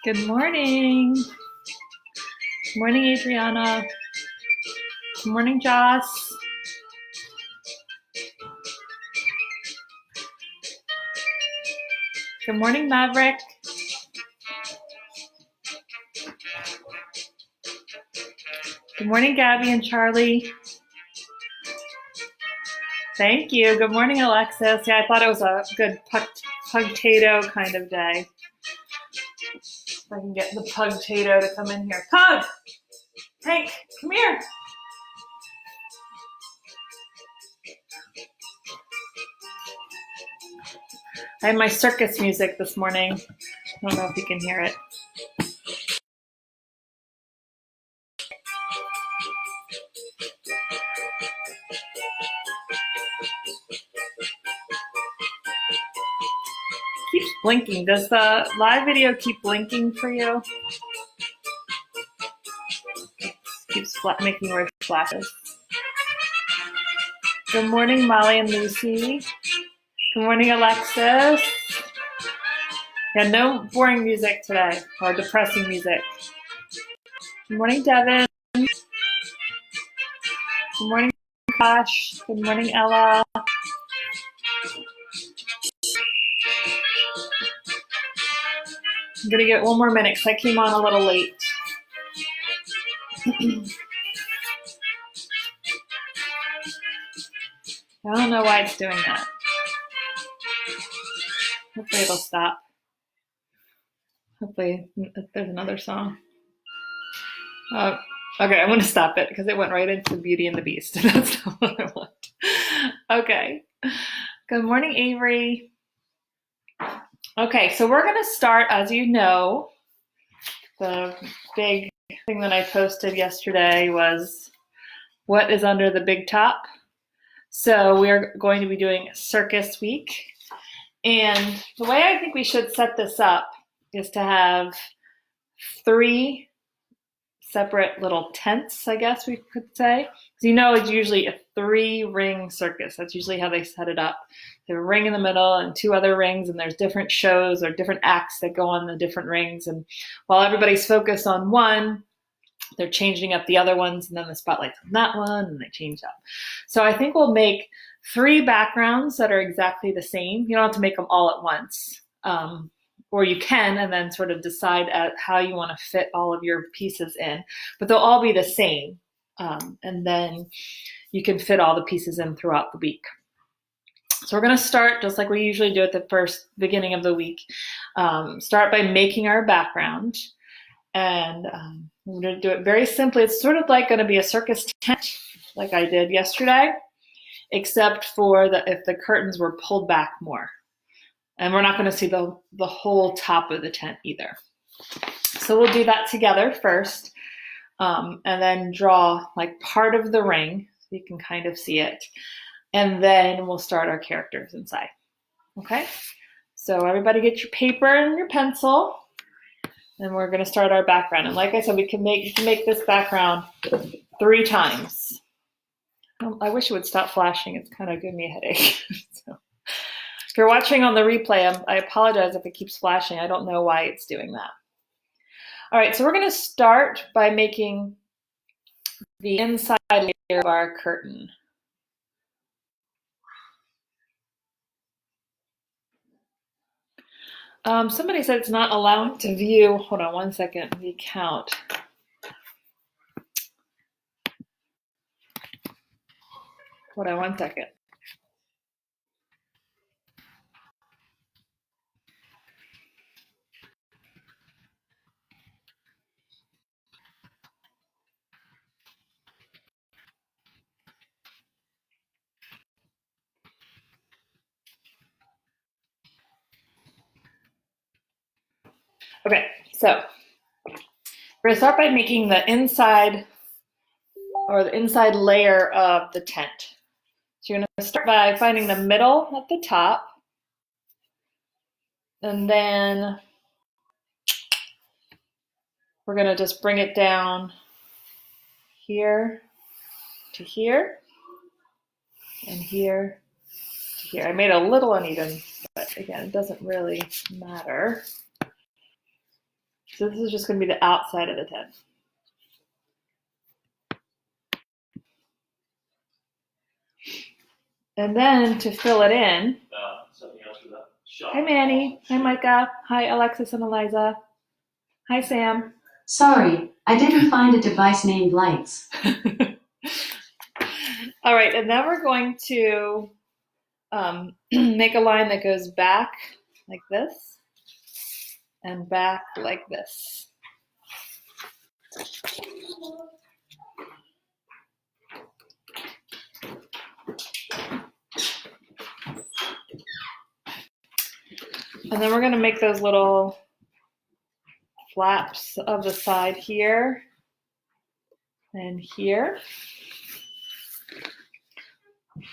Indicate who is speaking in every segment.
Speaker 1: Good morning. Good morning, Adriana. Good morning, Joss. Good morning, Maverick. Good morning, Gabby and Charlie. Thank you. Good morning, Alexis. Yeah, I thought it was a good pug-tato kind of day. If I can get the pug-tato to come in here. Pug! Hank, come here. I have my circus music this morning. I don't know if you can hear it. Keeps blinking. Does the live video keep blinking for you? Keeps making weird flashes. Good morning, Molly and Lucy. Good morning, Alexis. Yeah, no boring music today, or depressing music. Good morning, Devin. Good morning, Josh. Good morning, Ella. I'm going to give it one more minute because I came on a little late. I don't know why it's doing that. Hopefully it'll stop. Hopefully there's another song. Okay, I'm going to stop it because it went right into Beauty and the Beast. That's not what I want. Okay. Good morning, Avery. Okay, so we're going to start, as you know, the big thing that I posted yesterday was what is under the big top. So we're going to be doing Circus Week. And the way I think we should set this up is to have 3 separate little tents, I guess we could say. Because you know it's usually a 3-ring circus. That's usually how they set it up. There's a ring in the middle and 2 other rings, and there's different shows or different acts that go on the different rings. And while everybody's focused on one, they're changing up the other ones, and then the spotlight's on that one, and they change up. So I think we'll make 3 backgrounds that are exactly the same. You don't have to make them all at once. Or you can, and then sort of decide how you want to fit all of your pieces in. But they'll all be the same. And then you can fit all the pieces in throughout the week. So we're going to start just like we usually do at the beginning of the week. Start by making our background. And we're going to do it very simply. It's sort of like going to be a circus tent like I did yesterday, except for if the curtains were pulled back more. And we're not going to see the whole top of the tent either. So we'll do that together first, and then draw like part of the ring so you can kind of see it. And then we'll start our characters inside. Okay? So everybody get your paper and your pencil, and we're going to start our background. And like I said, you can make this background 3 times. I wish it would stop flashing. It's kind of giving me a headache. So. If you're watching on the replay, I apologize if it keeps flashing. I don't know why it's doing that. All right, so we're going to start by making the inside layer of our curtain. Somebody said it's not allowing to view, hold on one second, the account. Hold on one second. Okay, so we're going to start by making the inside layer of the tent. So you're going to start by finding the middle at the top, and then we're going to just bring it down here to here, and here to here. I made a little uneven, but again, it doesn't really matter. So this is just going to be the outside of the tent. And then to fill it in, hi Manny, hi Micah, hi Alexis and Eliza, hi Sam.
Speaker 2: Sorry, I didn't find a device named Lights.
Speaker 1: All right, and then we're going to make a line that goes back like this and back like this. And then we're going to make those little flaps of the side here and here.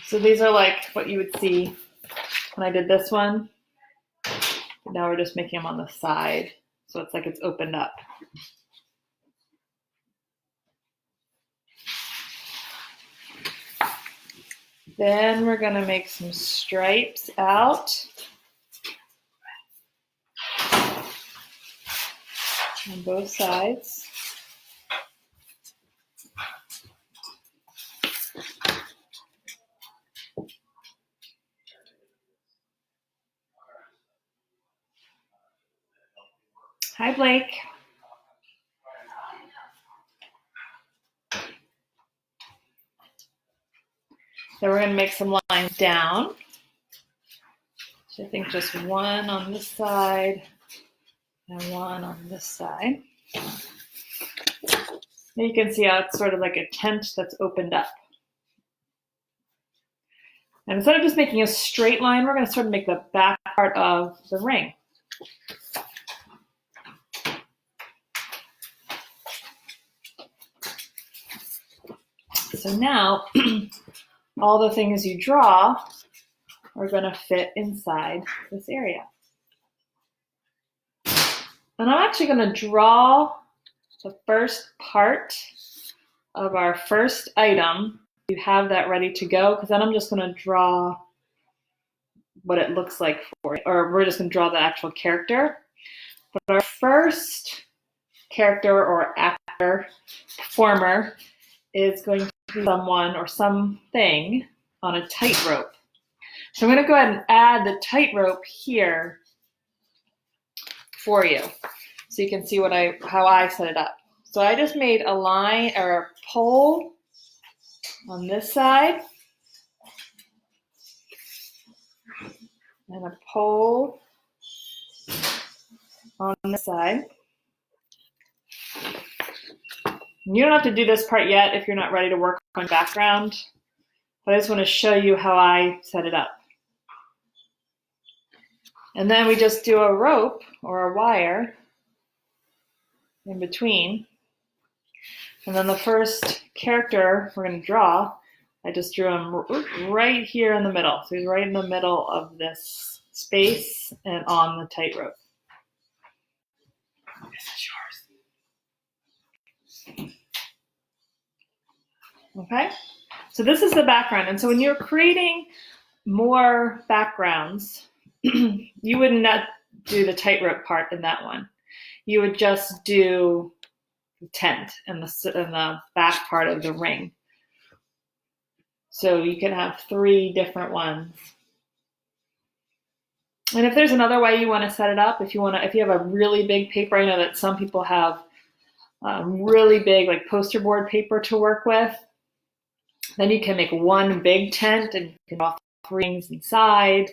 Speaker 1: So these are like what you would see when I did this one. Now we're just making them on the side. So it's like it's opened up. Then we're going to make some stripes out on both sides. Hi, Blake. Then we're going to make some lines down. So I think just one on this side and one on this side. Now you can see how it's sort of like a tent that's opened up. And instead of just making a straight line, we're going to sort of make the back part of the ring. So now, all the things you draw are going to fit inside this area. And I'm actually going to draw the first part of our first item. You have that ready to go, because then I'm just going to draw what it looks like for it, or we're just going to draw the actual character. But our first character or actor, performer, is going to be someone or something on a tightrope. So I'm going to go ahead and add the tightrope here for you, so you can see how I set it up. So I just made a line or a pole on this side and a pole on this side. And you don't have to do this part yet if you're not ready to work on background, but I just want to show you how I set it up. And then we just do a rope or a wire in between. And then the first character we're going to draw, I just drew him right here in the middle. So he's right in the middle of this space and on the tightrope. This is yours. Okay, so this is the background. And so when you're creating more backgrounds, you would not do the tightrope part in that one. You would just do the tent and the back part of the ring. So you can have 3 different ones. And if there's another way you want to set it up, if you have a really big paper, I know that some people have really big like poster board paper to work with. Then you can make one big tent and you can draw 3 rings inside,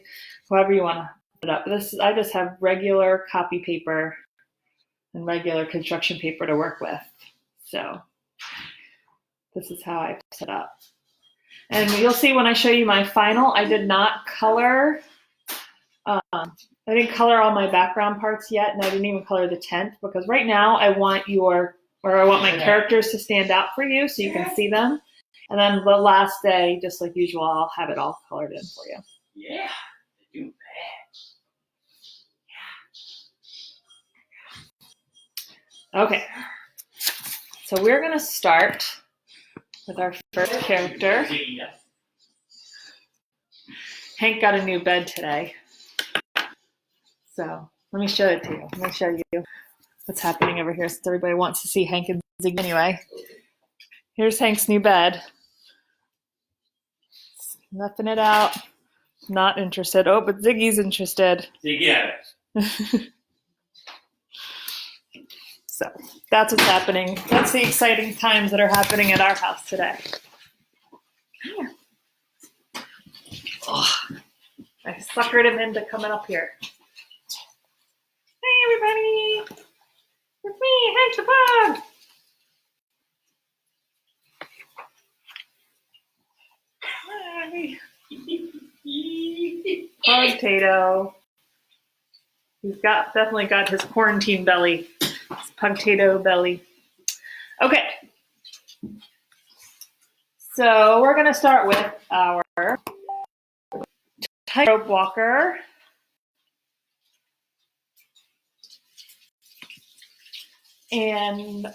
Speaker 1: however you want to put it up. I just have regular copy paper and regular construction paper to work with. So this is how I set up. And you'll see when I show you my final, I did not color. I didn't color all my background parts yet, and I didn't even color the tent, because right now I want my characters to stand out for you so you can see them. And then the last day, just like usual, I'll have it all colored in for you.
Speaker 3: Yeah, do that.
Speaker 1: Okay, so we're going to start with our first character. Hank got a new bed today. So let me show it to you. Let me show you. what's happening over here since everybody wants to see Hank and Ziggy anyway. Here's Hank's new bed. Snuffing it out. Not interested. Oh, but Ziggy's interested.
Speaker 3: Ziggy at it.
Speaker 1: So that's what's happening. That's the exciting times that are happening at our house today. Here. Oh, I suckered him into coming up here. Hey, everybody. It's me, Hank the Pug. Hi. Pugtato. He's definitely got his quarantine belly. His pugtato belly. Okay. So we're going to start with our tightrope walker. And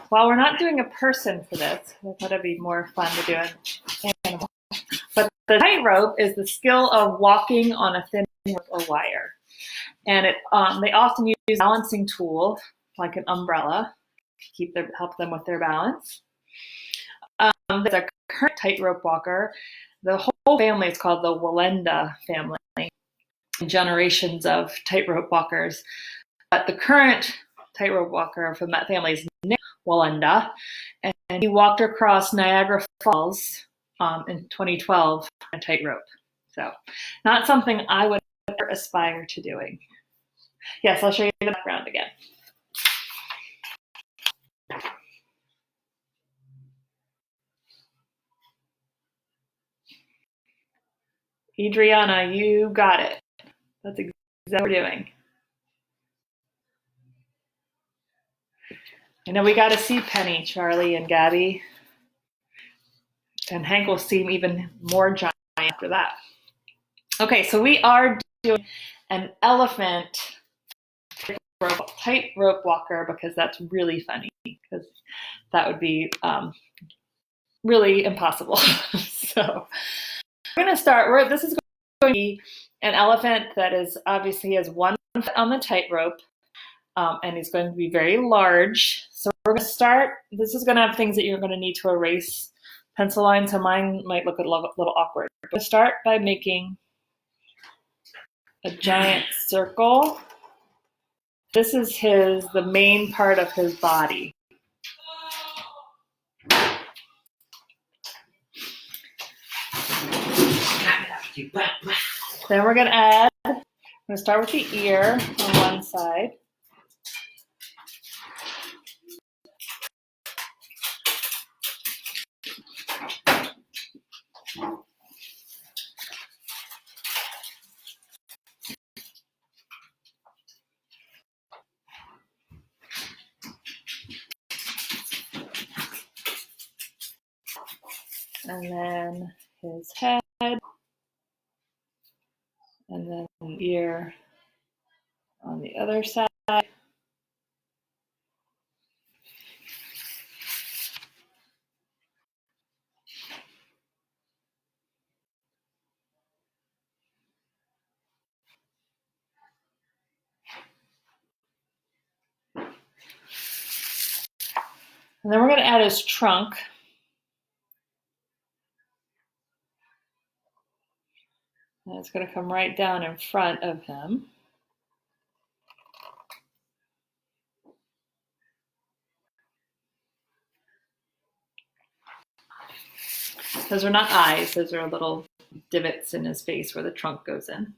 Speaker 1: while we're not doing a person for this, I thought it'd be more fun to do an animal. But the tightrope is the skill of walking on a thin rope or wire. And they often use a balancing tool, like an umbrella, to help them with their balance. There's a current tightrope walker. The whole family is called the Walenda family. Generations of tightrope walkers. But the current tightrope walker from that family is Nick Walenda, and he walked across Niagara Falls in 2012 on a tightrope. So not something I would ever aspire to doing. Yes, I'll show you the background again. Adriana, you got it. That's exactly what we're doing. I know we got to see Penny, Charlie, and Gabby. And Hank will seem even more giant after that. Okay, so we are doing an elephant tightrope walker because that's really funny, because that would be really impossible. So we're going to start. This is going to be an elephant that is obviously has one foot on the tightrope, and he's going to be very large. So we're going to start. This is going to have things that you're going to need to erase pencil lines, so mine might look a little awkward. We'll start by making a giant circle. This is the main part of his body. Then we're going to start with the ear on one side. And then his head, and then the ear on the other side. And then we're going to add his trunk. And it's going to come right down in front of him. Those are not eyes, those are little divots in his face where the trunk goes in.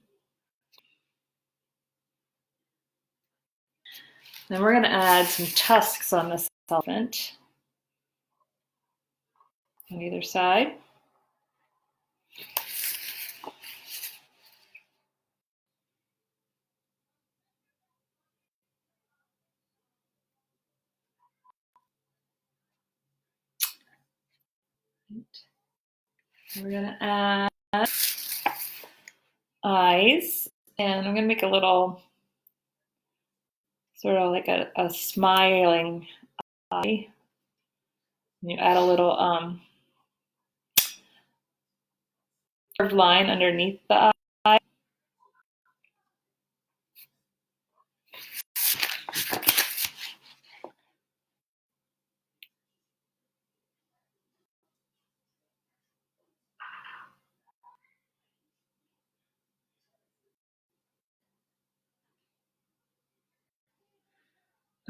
Speaker 1: Then we're going to add some tusks on this elephant on either side. We're going to add eyes, and I'm going to make a little, sort of like a smiling eye. And you add a little curved line underneath the eye.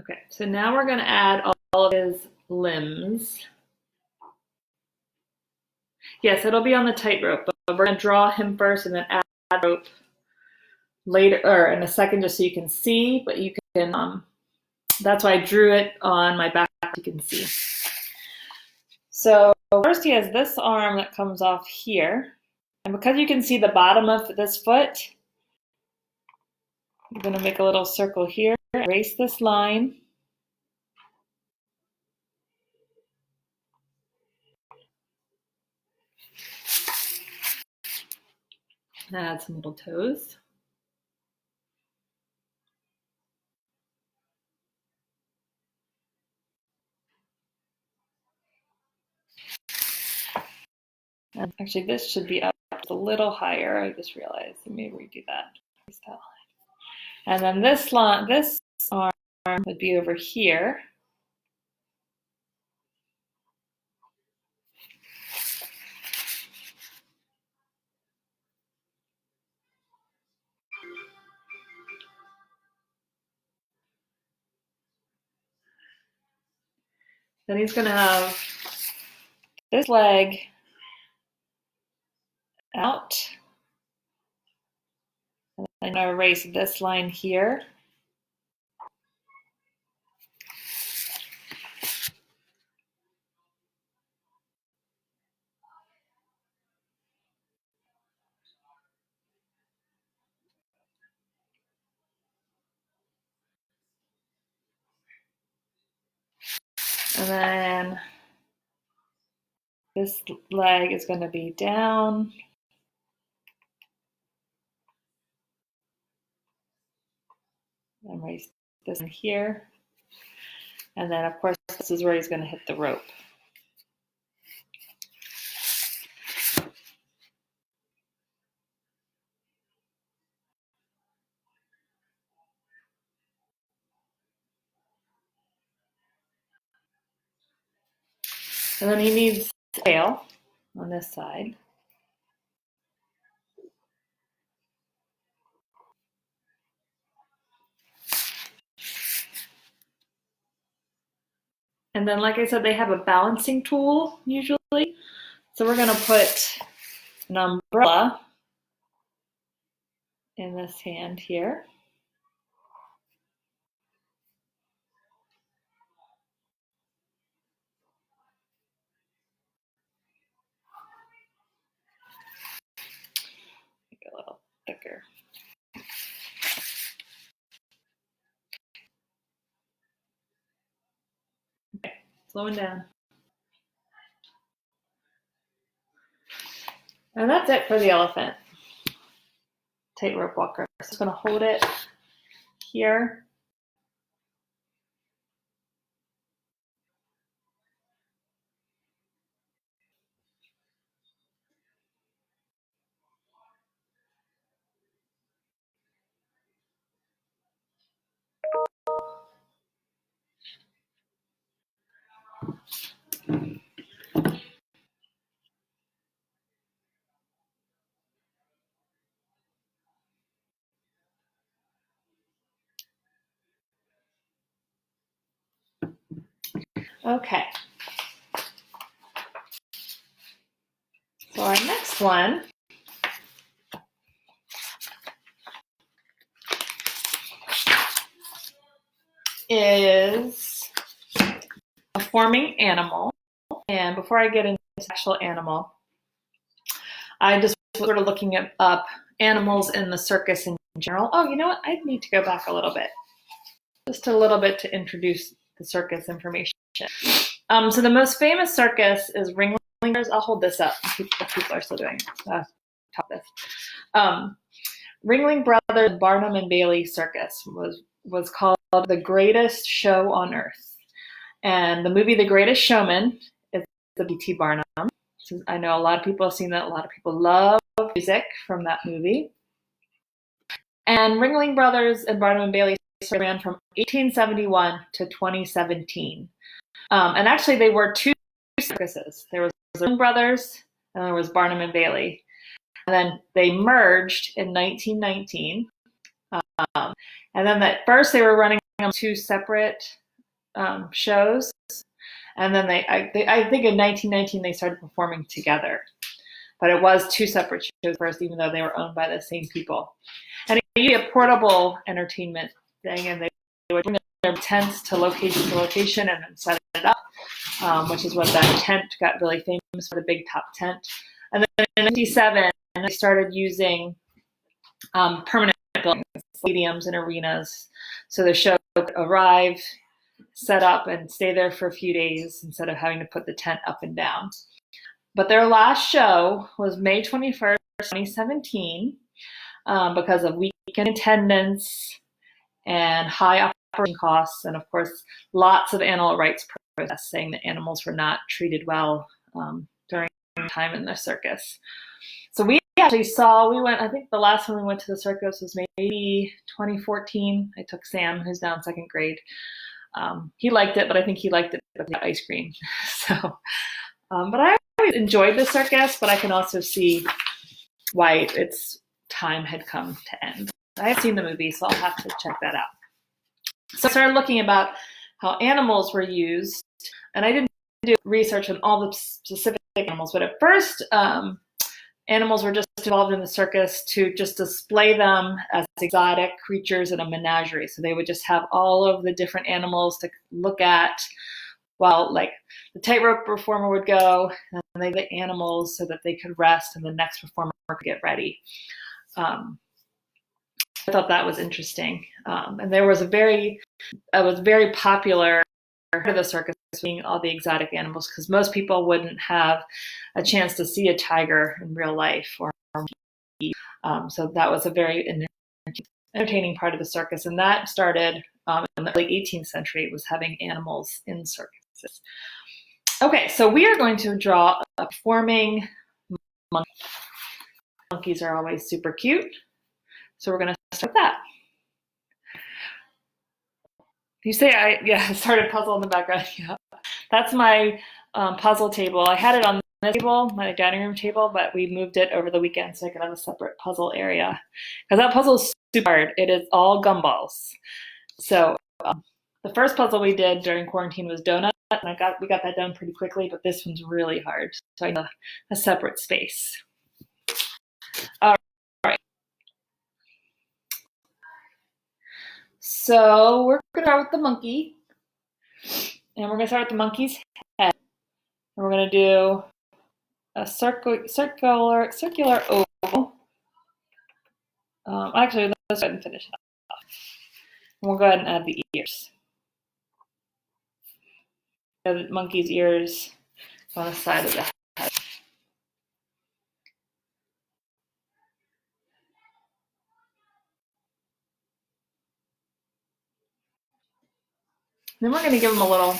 Speaker 1: Okay, so now we're going to add all of his limbs. Yes, it'll be on the tightrope, but we're going to draw him first and then add rope later, or in a second, just so you can see, but you can, that's why I drew it on my back, you can see. So first he has this arm that comes off here, and because you can see the bottom of this foot, I'm going to make a little circle here, erase this line. Add some little toes. And actually, this should be up a little higher. I just realized, so maybe we do that. And then this arm would be over here. Then he's going to have this leg out. And I'm going to erase this line here. And then this leg is going to be down. Erase this in here. And then, of course, this is where he's going to hit the rope. And then he needs a tail on this side. And then, like I said, they have a balancing tool usually. So we're going to put an umbrella in this hand here. Make it a little thicker. Okay, slowing down. And that's it for the elephant. Tightrope walker. So I'm just going to hold it here. Okay. So our next one is a forming animal. And before I get into the actual animal, I just sort of looking up animals in the circus in general. Oh, you know what? I need to go back a little bit. Just a little bit to introduce the circus information. So the most famous circus is Ringlinger's. I'll hold this up if people are still doing top this. Ringling Brothers Barnum and Bailey Circus was called the greatest show on earth. And the movie The Greatest Showman is the B.T. Barnum. So I know a lot of people have seen that. A lot of people love music from that movie. And Ringling Brothers and Barnum and Bailey ran from 1871 to 2017. And actually, they were two circuses. There was Ringling Brothers and there was Barnum and Bailey. And then they merged in 1919. And then at first they were running on two separate shows. And then I think in 1919 they started performing together. But it was two separate shows first, even though they were owned by the same people. And it used to be a portable entertainment thing, and they would bring their tents to location and then set it up, which is what that tent got really famous for, the big top tent. And then in 1957, they started using permanent buildings, stadiums and arenas, so the show could arrive, set up, and stay there for a few days instead of having to put the tent up and down. But their last show was May 21st, 2017, because of weekend attendance and high operating costs, and of course, lots of animal rights protests saying that animals were not treated well during time in the circus. So we actually I think the last time we went to the circus was maybe 2014. I took Sam, who's now in second grade. He liked it, but I think he liked it with the ice cream. So, but I always enjoyed the circus, but I can also see why its time had come to end. I have seen the movie, so I'll have to check that out. So I started looking about how animals were used, and I didn't do research on all the specific animals, but at first, animals were just involved in the circus to just display them as exotic creatures in a menagerie. So they would just have all of the different animals to look at while, like, the tightrope performer would go, and they get animals so that they could rest and the next performer could get ready. I thought that was interesting. And there was it was very popular part of the circus seeing all the exotic animals, because most people wouldn't have a chance to see a tiger in real life so that was a very entertaining part of the circus, and that started in the early 18th century, was having animals in circuses. Okay, so we are going to draw a performing monkey. Monkeys are always super cute, so we're going to start with that. You say I started puzzle in the background. Yeah, that's my puzzle table. I had it on this table, my dining room table, but we moved it over the weekend so I could have a separate puzzle area, because that puzzle is super hard. It is all gumballs. So the first puzzle we did during quarantine was donut, and we got that done pretty quickly, but this one's really hard, so I need a separate space. All right. So we're going to start with the monkey, and we're going to start with the monkey's head. And we're going to do a circular oval. Actually, let's go ahead and finish it off. And we'll go ahead and add the ears. The monkey's ears on the side of the head. Then we're going to give him a little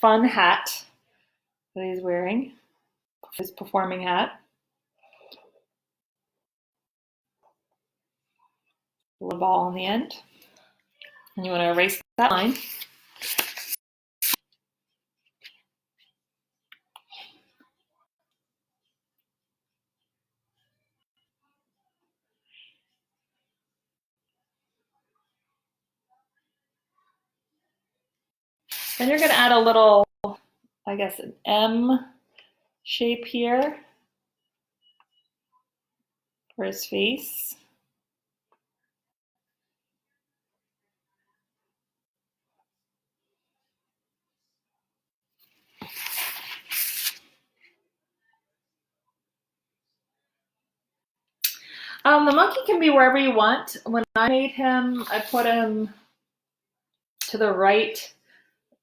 Speaker 1: fun hat that he's wearing, his performing hat. A little ball on the end. And you want to erase that line. Then you're going to add a little, I guess, an M shape here for his face. The monkey can be wherever you want. When I made him, I put him to the right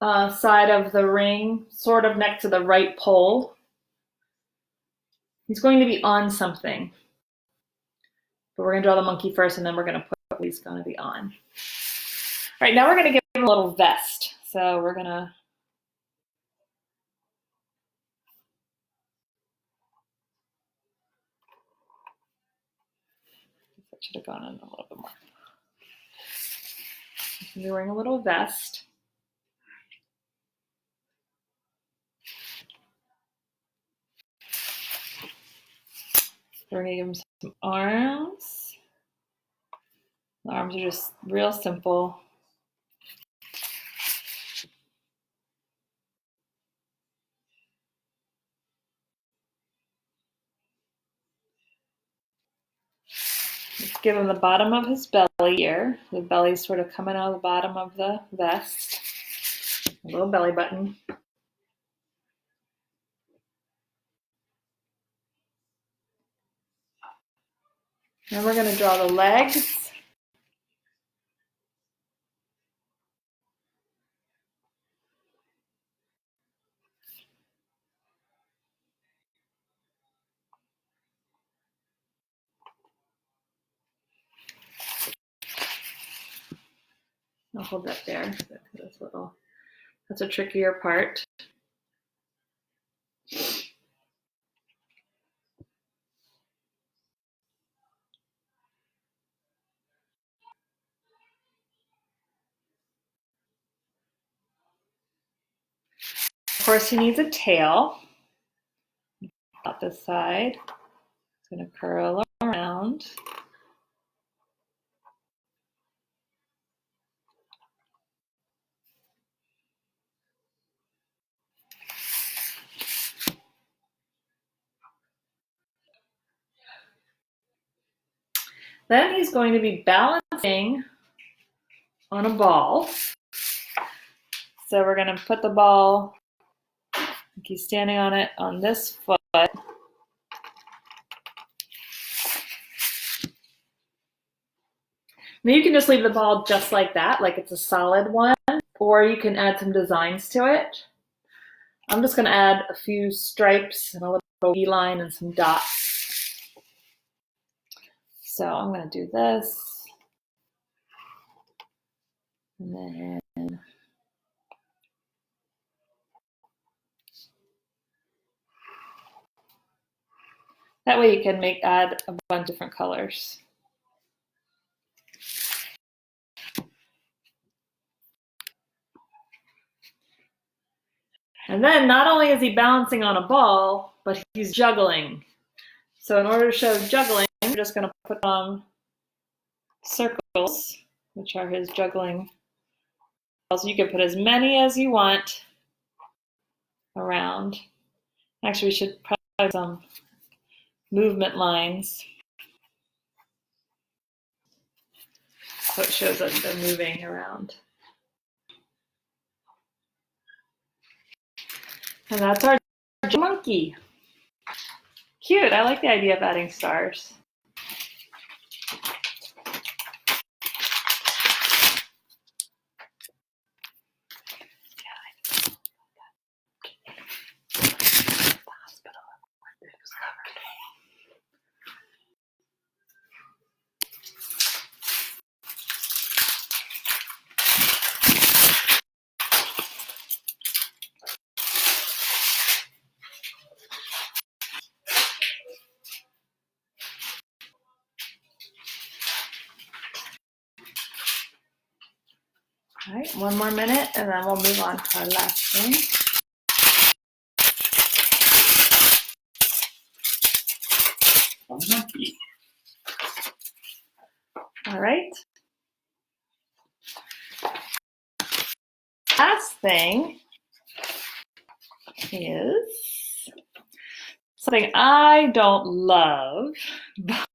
Speaker 1: side of the ring, sort of next to the right pole. He's going to be on something. But we're going to draw the monkey first, and then we're going to put what he's going to be on. All right, now we're going to give him a little vest. So we're going to that should have gone in a little bit more. He's wearing a little vest. We're going to give him some arms. The arms are just real simple. give him the bottom of his belly here. The belly's sort of coming out of the bottom of the vest. A little belly button. Then we're going to draw the legs. I'll hold that there. That's a trickier part. Of course, he needs a tail. Out this side. It's going to curl around. Then he's going to be balancing on a ball. So we're going to put the ball, he's standing on it on this foot. Now you can just leave the ball just like that, like it's a solid one, or you can add some designs to it. I'm just going to add a few stripes and a little V line and some dots. So I'm going to do this. And then that way you can add a bunch of different colors. And then not only is he balancing on a ball, but he's juggling. So in order to show juggling, we're just going to put on circles, which are his juggling balls. You can put as many as you want around. Actually, we should probably have some movement lines so it shows that they're moving around. And that's our monkey. Cute. I like the idea of adding stars. All right, one more minute and then we'll move on to our last thing. All right. Last thing is something I don't love, but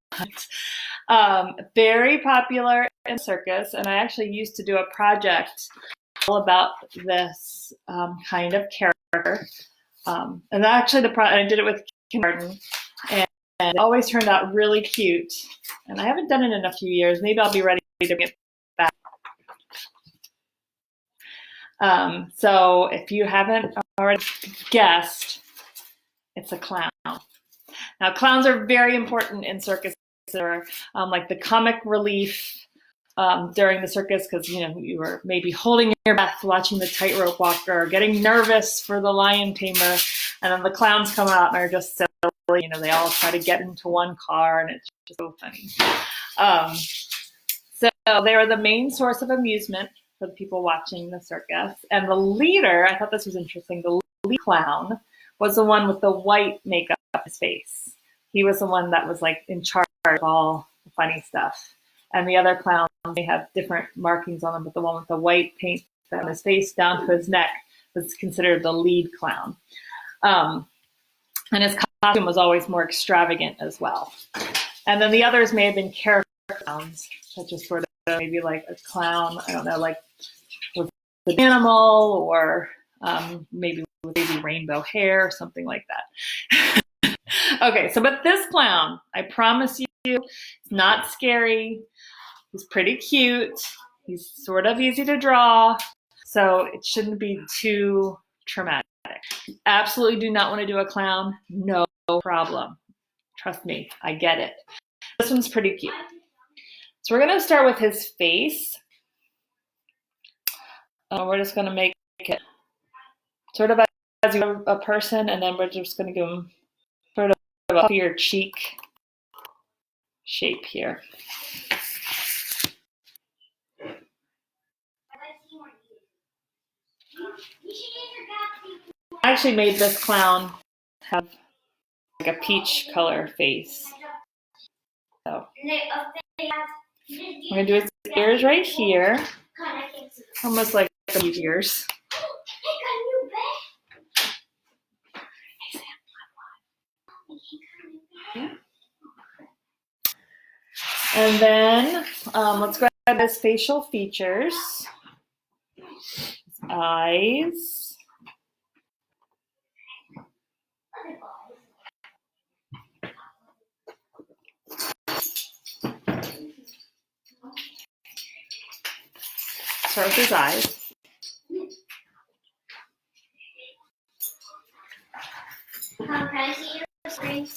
Speaker 1: very popular in circus, and I actually used to do a project all about this kind of character. And actually, I did it with kindergarten, and it always turned out really cute. And I haven't done it in a few years. Maybe I'll be ready to get back. So if you haven't already guessed, it's a clown. Now, clowns are very important in circus. They're like the comic relief during the circus, because you were maybe holding your breath watching the tightrope walker, or getting nervous for the lion tamer, and then the clowns come out and are just silly. They all try to get into one car, and it's just so funny. So they are the main source of amusement for the people watching the circus. And the leader, I thought this was interesting, the lead clown was the one with the white makeup on his face. He was the one that was like in charge of all the funny stuff. And the other clowns, they have different markings on them, but the one with the white paint on his face down to his neck was considered the lead clown. And his costume was always more extravagant as well. And then the others may have been characters clowns, such as sort of maybe like a clown, I don't know, like with an animal or maybe with maybe rainbow hair or something like that. Okay, so but this clown, I promise you, it's not scary. He's pretty cute. He's sort of easy to draw, so it shouldn't be too traumatic. Absolutely do not want to do a clown, no problem. Trust me, I get it. This one's pretty cute. So we're going to start with his face. We're just going to make it sort of as a person, and then we're just going to give him sort of a puffier cheek shape here. I actually made this clown have like a peach color face. So we're going to do his ears right here, almost like ears. And then let's go ahead with his facial features. His eyes. Start with his eyes.
Speaker 4: Can I see your screen?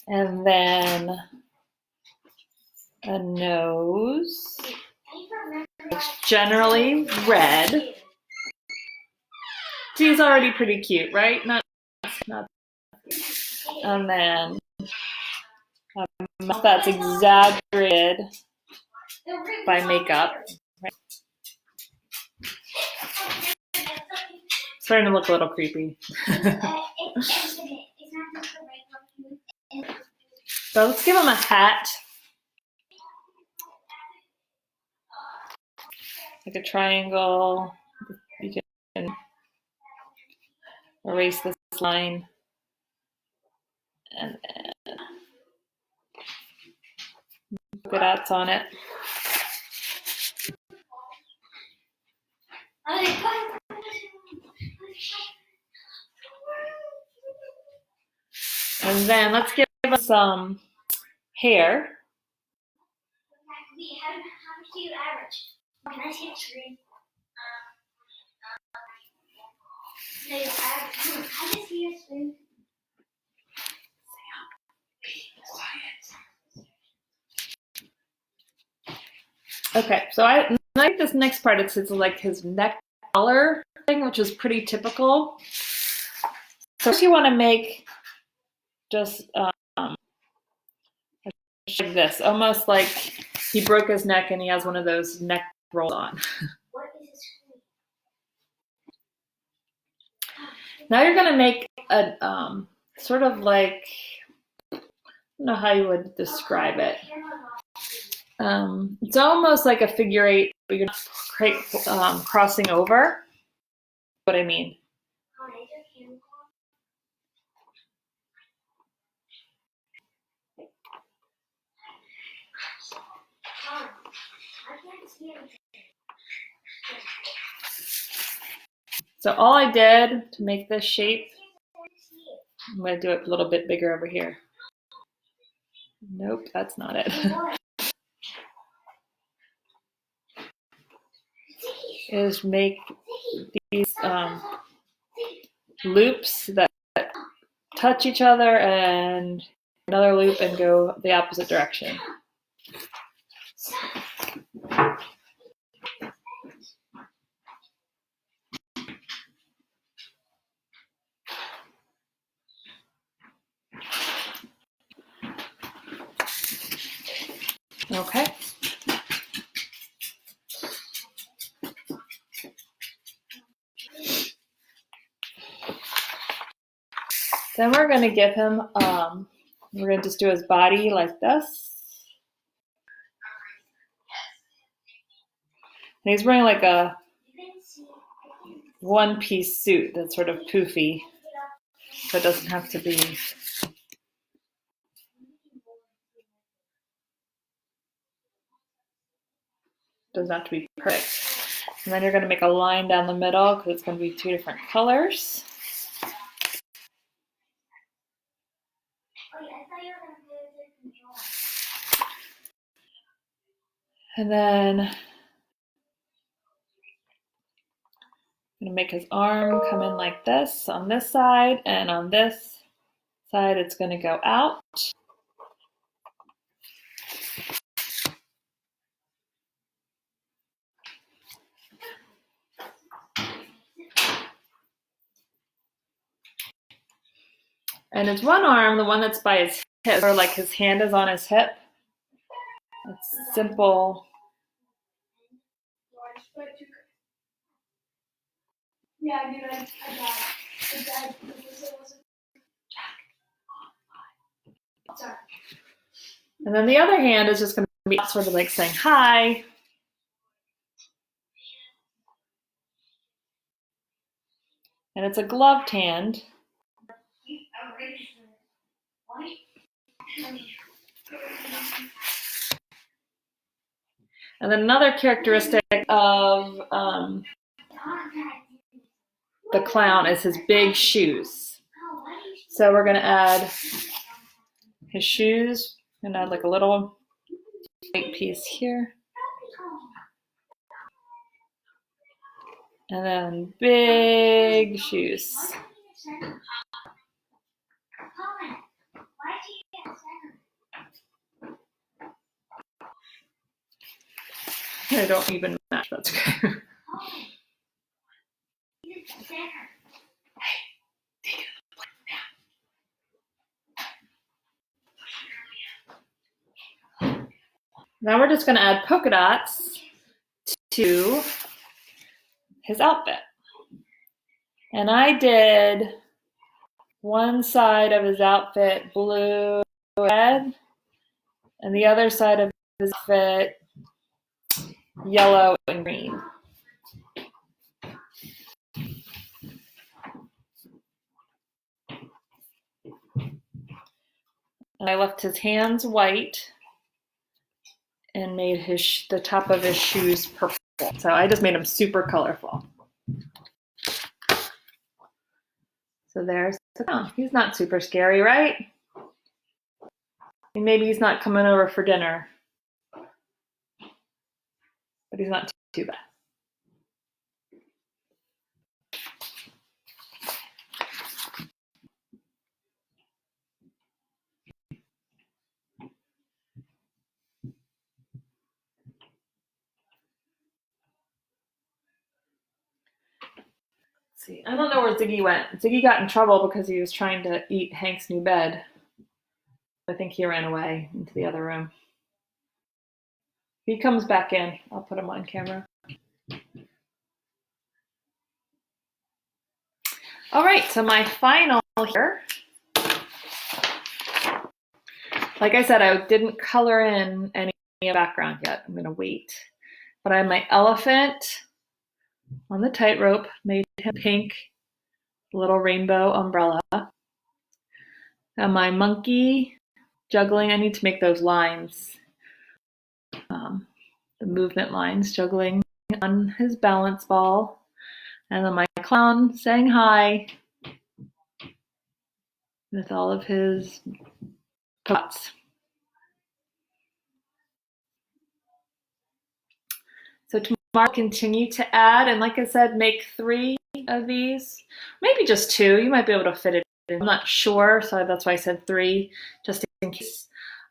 Speaker 1: And then a nose. It's generally red. He's already pretty cute, right? Not. And then a mouth that's exaggerated by makeup. Right? Starting to look a little creepy. So let's give him a hat. Like a triangle. You can erase this line. And then polka dots on it. And then let's give us some hair.
Speaker 4: How much do you average? Can I see the screen? No, you average. Can I see your screen?
Speaker 1: Okay, so I like this next part. It's like his neck collar thing, which is pretty typical. So if you want to make just like this, almost like he broke his neck and he has one of those neck rolls on.
Speaker 4: What is the screen?
Speaker 1: Now you're going to make a sort of like, I don't know how you would describe it. It's almost like a figure eight, but you're not crossing over. What I mean. So all I did to make this shape, I'm going to do it a little bit bigger over here. Nope, that's not it. Is make these loops that touch each other and another loop and go the opposite direction. Okay. Then we're going to give him, we're going to just do his body like this. And he's wearing like a one-piece suit that's sort of poofy. So it doesn't have to be. Doesn't have to be perfect. And then you're going to make a line down the middle because it's going to be two different colors.
Speaker 4: Wait, I thought you were going to do a different drawing.
Speaker 1: And then I'm going to make his arm come in like this on this side, and on this side it's going to go out. And it's one arm, the one that's by his hip, or like his hand is on his hip. It's simple.
Speaker 4: Yeah, I did. I died. I died because it wasn't. Sorry.
Speaker 1: And then the other hand is just going to be sort of like saying hi. And it's a gloved hand. And then another characteristic of the clown is his big shoes. So we're going to add his shoes and add like a little white piece here. And then big shoes. I don't even match, that's okay. Now we're just going to add polka dots to his outfit. And I did one side of his outfit blue and red, and the other side of his outfit yellow and green. And I left his hands white and made the top of his shoes purple. So I just made him super colorful. So there's the clown. He's not super scary, right? And maybe he's not coming over for dinner, but he's not too bad. See, I don't know where Ziggy went. Ziggy got in trouble because he was trying to eat Hank's new bed. I think he ran away into the other room. If he comes back in, I'll put him on camera. All right, so my final here. Like I said, I didn't color in any background yet. I'm going to wait. But I have my elephant on the tightrope, made him pink, little rainbow umbrella. And my monkey juggling, I need to make those lines, the movement lines, juggling on his balance ball. And then my clown saying hi with all of his pots. So tomorrow I'll continue to add, and like I said, make 3 of these, maybe just 2. You might be able to fit it in. I'm not sure, so that's why I said 3, just in case.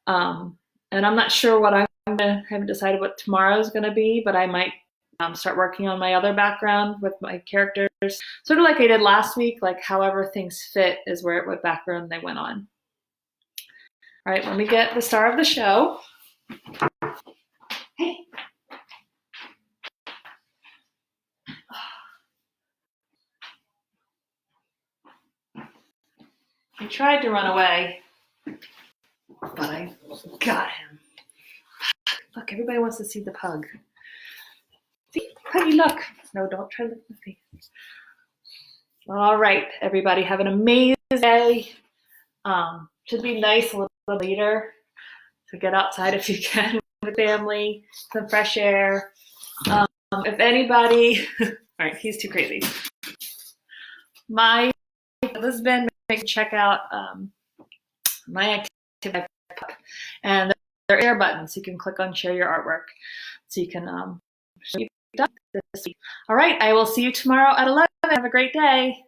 Speaker 1: And I'm not sure what I haven't decided what tomorrow is going to be, but I might start working on my other background with my characters, sort of like I did last week, like however things fit is what background they went on. All right, let me get the star of the show. Hey. He tried to run away, but I got him. Look, everybody wants to see the pug. See, puggy, look. No, don't try to look at the face. All right, everybody, have an amazing day. Should be nice a little later to get outside if you can with family, some fresh air. If anybody, all right, he's too crazy. My husband, make check out my activity, and there are share buttons. You can click on share your artwork, so you can show you done this week. All right, I will see you tomorrow at 11. Have a great day.